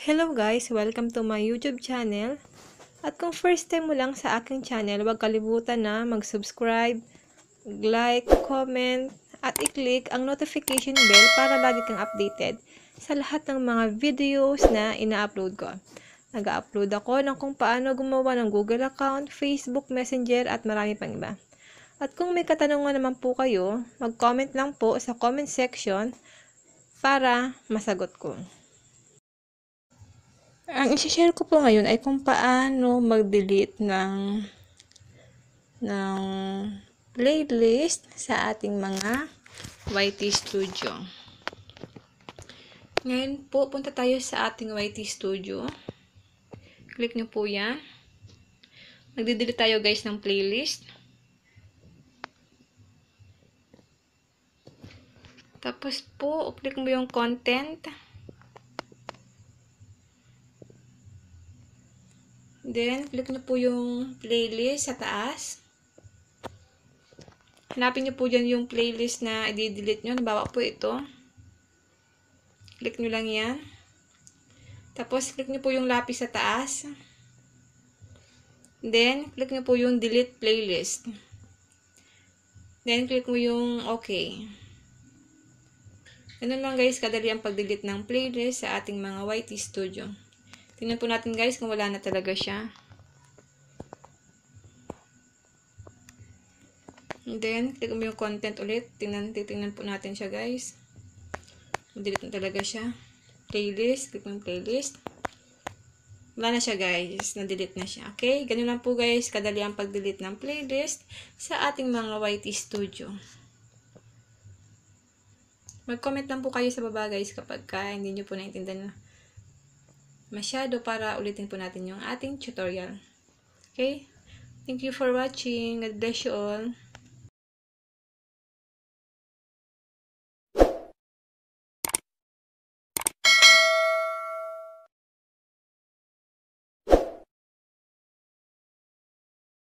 Hello guys! Welcome to my YouTube channel. At kung first time mo lang sa aking channel, huwag kalimutan na mag-subscribe, like, comment, at i-click ang notification bell para lagi kang updated sa lahat ng mga videos na ina-upload ko. Nag-upload ako ng kung paano gumawa ng Google account, Facebook Messenger, at marami pang iba. At kung may katanungan naman po kayo, mag-comment lang po sa comment section para masagot ko. Ang isi-share ko po ngayon ay kung paano mag-delete ng playlist sa ating mga YT Studio. Ngayon po, punta tayo sa ating YT Studio. Click nyo po yan. Magde-delete tayo guys ng playlist. Tapos po, click mo yung content. Then, click nyo po yung playlist sa taas. Hanapin nyo po dyan yung playlist na i-delete nyo. Nabawa po ito. Click nyo lang yan. Tapos, click nyo po yung lapis sa taas. Then, click nyo po yung delete playlist. Then, click mo yung okay. Ganun lang guys, kadali ang pag-delete ng playlist sa ating mga YT Studio. Tingnan po natin guys kung wala na talaga siya. And then, click mo yung content ulit. Titingnan po natin siya guys. Delete na talaga siya. Playlist. Click mo yung playlist. Wala na siya guys. Na-delete na siya. Okay? Ganun lang po guys. Kadali ang pag-delete ng playlist sa ating mga YT Studio. Mag-comment lang po kayo sa baba guys kapag hindi nyo po naintindihan masyado para ulitin po natin yung ating tutorial. Okay? Thank you for watching. God bless you all.